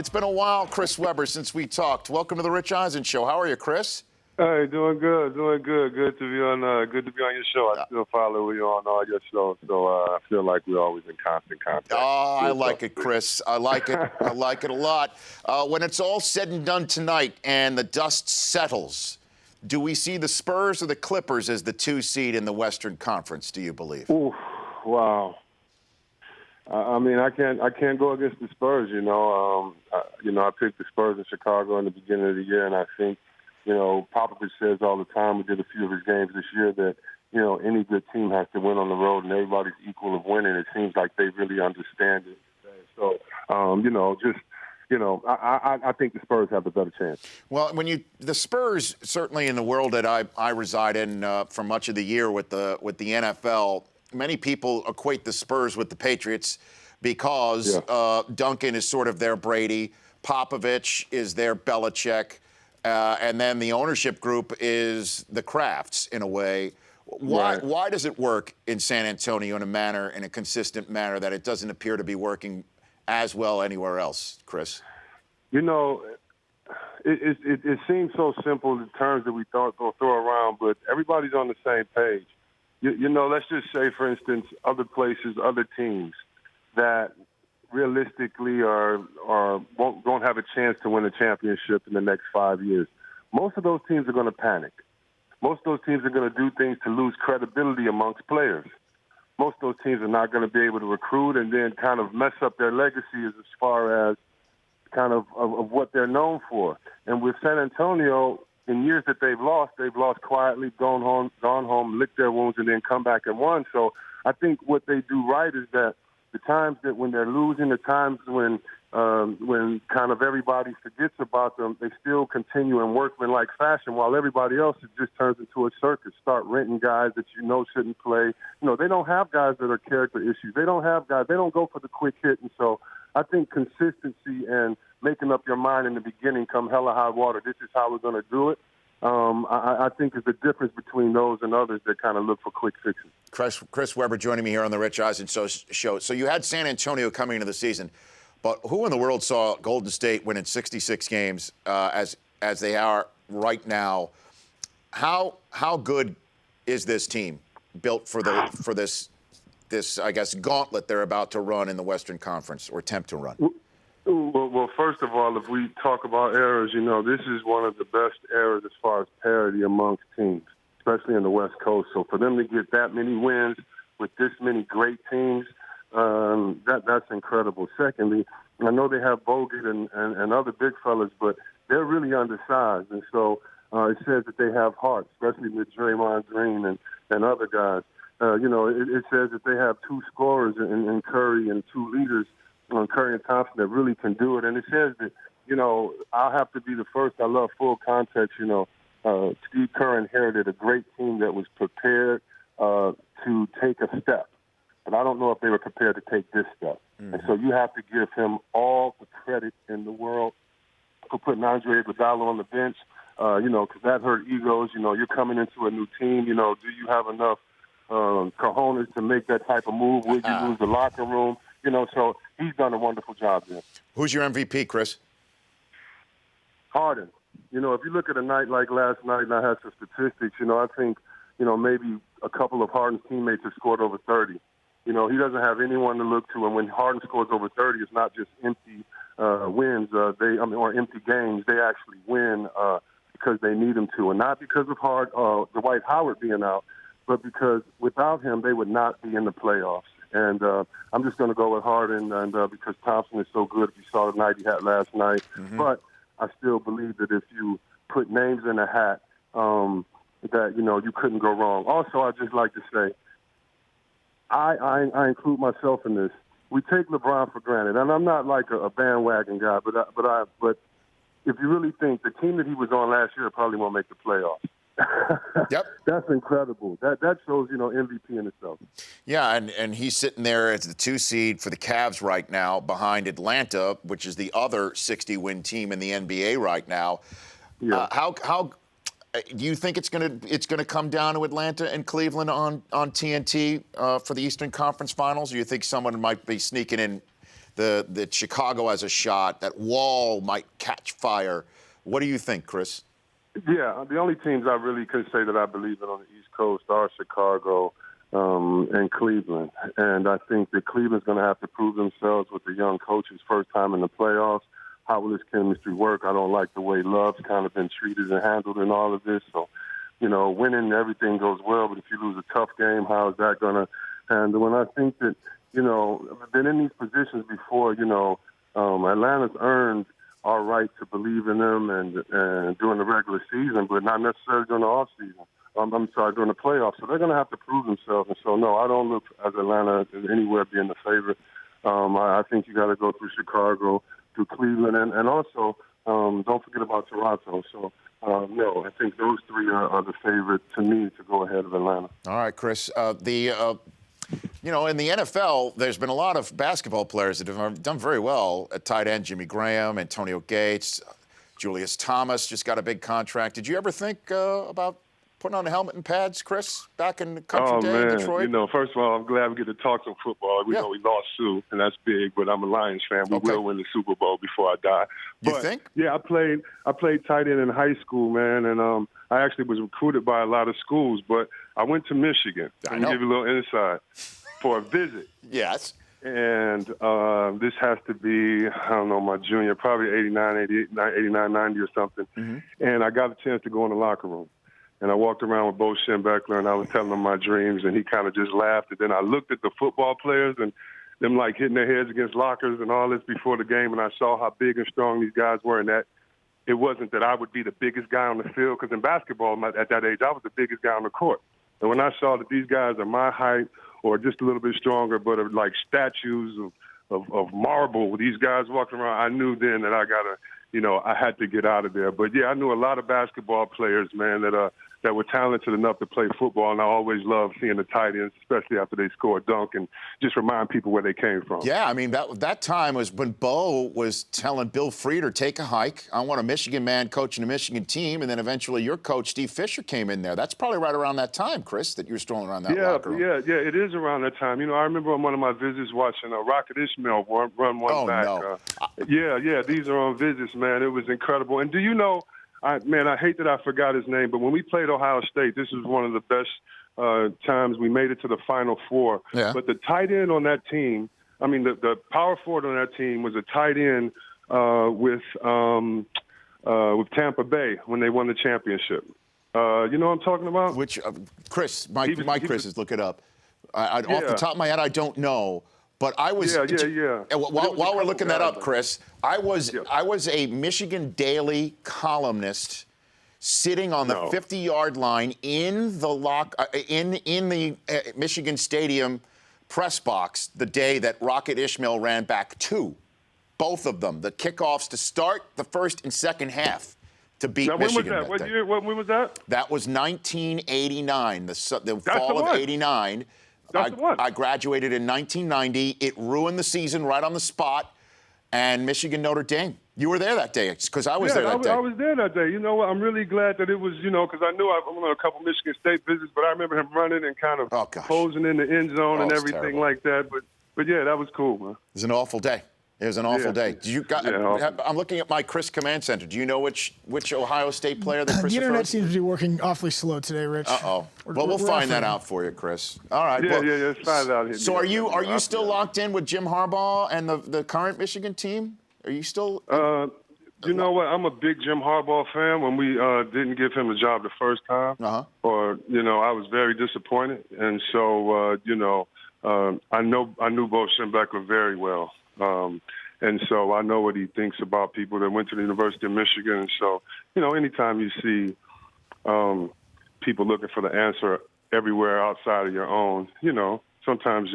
It's been a while, Chris Webber, since we talked. Welcome to the Rich Eisen Show. How are you, Chris? Hey, doing good, doing good. Good to be on your show. I still follow you on all your shows, so I feel like we're always in constant contact. Oh, I like it, Chris. I like it. I like it a lot. When it's all said and done tonight and the dust settles, do we see the Spurs or the Clippers as the 2 seed in the Western Conference, do you believe? Ooh, wow. I mean, I can't go against the Spurs. I picked the Spurs in Chicago in the beginning of the year, and I think, Popovich says all the time. We did a few of his games this year that any good team has to win on the road, and everybody's equal of winning. It seems like they really understand it. So, I think the Spurs have the better chance. Well, the Spurs, certainly in the world that I reside in for much of the year with the NFL. Many people equate the Spurs with the Patriots because Duncan is sort of their Brady, Popovich is their Belichick, and then the ownership group is the Krafts in a way. Why does it work in San Antonio in a consistent manner that it doesn't appear to be working as well anywhere else, Chris? It seems so simple in terms that we throw around, but everybody's on the same page. Let's just say, for instance, other places, other teams that realistically won't have a chance to win a championship in the next 5 years. Most of those teams are going to panic. Most of those teams are going to do things to lose credibility amongst players. Most of those teams are not going to be able to recruit and then kind of mess up their legacy as far as kind of what they're known for. And with San Antonio, in years that they've lost quietly, gone home, licked their wounds, and then come back and won. So I think what they do right is that the times that when they're losing, the times when kind of everybody forgets about them, they still continue in workmanlike fashion, while everybody else, it just turns into a circus. Start renting guys that shouldn't play. They don't have guys that are character issues. They don't have guys. They don't go for the quick hit. And so I think consistency and making up your mind in the beginning, come hell or high water, this is how we're going to do it. I think is the difference between those and others that kind of look for quick fixes. Chris Webber joining me here on the Rich Eisen Show. So you had San Antonio coming into the season, but who in the world saw Golden State winning 66 games as they are right now? How good is this team built for this I guess gauntlet they're about to run in the Western Conference or attempt to run? Well, first of all, if we talk about eras, this is one of the best eras as far as parity amongst teams, especially in the West Coast. So for them to get that many wins with this many great teams, that's incredible. Secondly, I know they have Bogut and other big fellas, but they're really undersized. And so it says that they have heart, especially with Draymond Green and other guys. It says that they have 2 scorers in Curry and 2 leaders, Curry and Thompson, that really can do it. And it says that, I'll have to be the first. I love full context. Steve Kerr inherited a great team that was prepared to take a step. But I don't know if they were prepared to take this step. Mm-hmm. And so you have to give him all the credit in the world for putting Andre Iguodala on the bench, because that hurt egos. You're coming into a new team. Do you have enough cojones to make that type of move? Would you lose the locker room? So he's done a wonderful job there. Who's your MVP, Chris? Harden. If you look at a night like last night, and I had some statistics, I think, maybe a couple of Harden's teammates have scored over 30. He doesn't have anyone to look to, and when Harden scores over 30, it's not just empty wins, or empty games. They actually win because they need him to, and not because of Dwight Howard being out, but because without him, they would not be in the playoffs. And I'm just going to go with Harden, and because Thompson is so good. If you saw the night he had last night, but I still believe that if you put names in a hat, that you couldn't go wrong. Also, I'd just like to say, I include myself in this. We take LeBron for granted, and I'm not like a bandwagon guy, but if you really think the team that he was on last year probably won't make the playoffs. Yep. That's incredible. That shows, MVP in itself. Yeah, and he's sitting there as the 2 seed for the Cavs right now behind Atlanta, which is the other 60-win team in the NBA right now. Yeah. How do you think it's gonna come down to Atlanta and Cleveland on TNT for the Eastern Conference Finals, or do you think someone might be sneaking in that Chicago has a shot, that Wall might catch fire. What do you think, Chris? Yeah, the only teams I really could say that I believe in on the East Coast are Chicago and Cleveland. And I think that Cleveland's going to have to prove themselves with the young coach's first time in the playoffs. How will this chemistry work? I don't like the way Love's kind of been treated and handled in all of this. So, winning, everything goes well. But if you lose a tough game, how is that going to handle? And I think that, I've been in these positions before, Atlanta's earned our right to believe in them and during the regular season, but not necessarily during the off season. During the playoffs. So they're going to have to prove themselves. And so, no, I don't look at Atlanta as anywhere being the favorite. I think you got to go through Chicago, through Cleveland, and also don't forget about Toronto. So, no, I think those three are the favorite to me to go ahead of Atlanta. All right, Chris. In the NFL, there's been a lot of basketball players that have done very well at tight end. Jimmy Graham, Antonio Gates, Julius Thomas just got a big contract. Did you ever think about putting on a helmet and pads, Chris, back in the country day in Detroit? First of all, I'm glad we get to talk some football. We know we lost Sue, and that's big, but I'm a Lions fan. We will win the Super Bowl before I die. You think? Yeah, I played tight end in high school, man, and I actually was recruited by a lot of schools, but I went to Michigan. I know. Give you a little insight for a visit. Yes. And this has to be, I don't know, my junior, probably 89, 90 or something. Mm-hmm. And I got a chance to go in the locker room. And I walked around with Bo Schembechler, and I was telling him my dreams, and he kind of just laughed. And then I looked at the football players and them, like, hitting their heads against lockers and all this before the game, and I saw how big and strong these guys were, and that it wasn't that I would be the biggest guy on the field, because in basketball at that age, I was the biggest guy on the court. And when I saw that these guys are my height or just a little bit stronger, but are like statues of marble, these guys walking around, I knew then that I had to get out of there. But, yeah, I knew a lot of basketball players, man, that were talented enough to play football, and I always loved seeing the tight ends, especially after they score a dunk, and just remind people where they came from. Yeah, I mean, that time was when Bo was telling Bill Frieder, take a hike. I want a Michigan man coaching a Michigan team, and then eventually your coach, Steve Fisher, came in there. That's probably right around that time, Chris, that you were strolling around that locker room. Yeah, it is around that time. I remember on one of my visits watching Rocket Ismail run one back. No. These are on visits, man. It was incredible. And do you know, I hate that I forgot his name, but when we played Ohio State, this was one of the best times. We made it to the Final Four. Yeah. But the tight end on that team, the power forward on that team was a tight end with Tampa Bay when they won the championship. You know what I'm talking about? Which, Chris, Chris is look it up. Off the top of my head, I don't know. But I was while we're looking that up, Chris, I was a Michigan Daily columnist sitting on the 50-yard line in the Michigan Stadium press box the day that Rocket Ismail ran back both of them, the kickoffs to start the first and second half to beat Michigan. When was that? What year? When was that? That was 1989, the fall of '89. I graduated in 1990. It ruined the season right on the spot. And Michigan, Notre Dame. You were there that day, because I was there that day. I was there that day. You know what? I'm really glad that it was, because I knew I went on a couple Michigan State visits, but I remember him running and kind of posing in the end zone and everything like that. But yeah, that was cool, man. It was an awful day. It was an awful day. I'm looking at my Chris Command Center. Do you know which Ohio State player that Chris The internet refers to? seems to be working awfully slow today, Rich. Uh-oh. Well, we'll find that out for you, Chris. All right. Let's find out. So are you still locked in with Jim Harbaugh and the current Michigan team? Are you still? You know what? I'm a big Jim Harbaugh fan. When we didn't give him the job the first time, I was very disappointed. And so, I knew Bo Schembechler very well. And so I know what he thinks about people that went to the University of Michigan. And so, anytime you see people looking for the answer everywhere outside of your own, sometimes,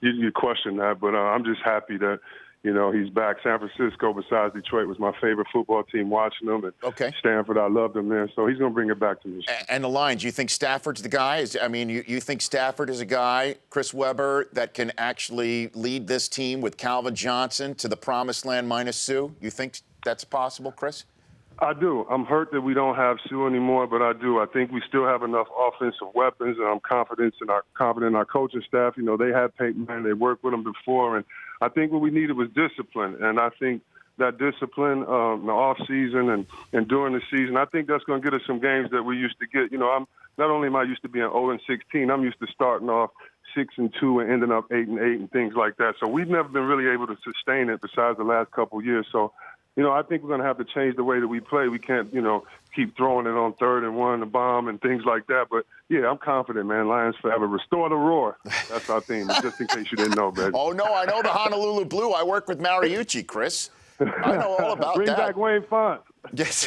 you question that. But I'm just happy that, he's back. San Francisco, besides Detroit, was my favorite football team watching them. And Stanford, I loved them there. So he's going to bring it back to me. And the Lions, you think Stafford's the guy? You think Stafford is a guy, Chris Webber, that can actually lead this team with Calvin Johnson to the promised land minus Sue? You think that's possible, Chris? I do. I'm hurt that we don't have Sue anymore, but I do. I think we still have enough offensive weapons, and I'm confident in our coaching staff. You know, they had Peyton Manning. They worked with him before, and I think what we needed was discipline. And I think that discipline in the off season and during the season, I think that's going to get us some games that we used to get. You know, not only am I used to being 0-16, I'm used to starting off 6-2 and ending up 8-8 and things like that. So we've never been really able to sustain it besides the last couple of years. So, you know, I think we're going to have to change the way that we play. We can't, you know, keep throwing it on 3rd and 1, the bomb and things like that. But, yeah, I'm confident, man. Lions forever. Restore the roar. That's our theme, just in case you didn't know, baby. Oh, no, I know the Honolulu Blue. I work with Mariucci, Chris. I know all about Bring that. back Wayne Font. Yes.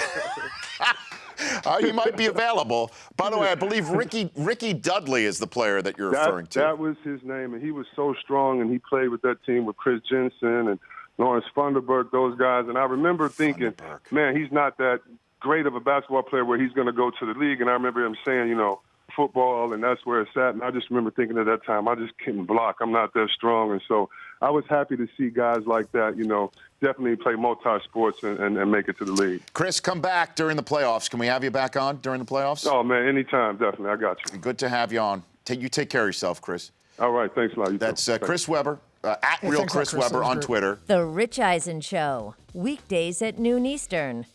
He might be available. By the way, I believe Ricky Dudley is the player that you're referring to. That was his name, and he was so strong, and he played with that team with Chris Jensen and Lawrence Funderburk, those guys. And I remember thinking, man, he's not that great of a basketball player where he's going to go to the league. And I remember him saying, you know, football, and that's where it's at. And I just remember thinking at that time, I just couldn't block. I'm not that strong. And so I was happy to see guys like that, you know, definitely play multi-sports and make it to the league. Chris, come back during the playoffs. Can we have you back on during the playoffs? Oh, man, anytime, definitely. I got you. Good to have you on. You take care of yourself, Chris. All right, thanks a lot. That's Chris Webber, at Hey, Real thanks a lot, Chris Chris. Webber on Twitter. The Rich Eisen Show, weekdays at noon Eastern.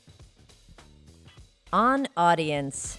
On Audience.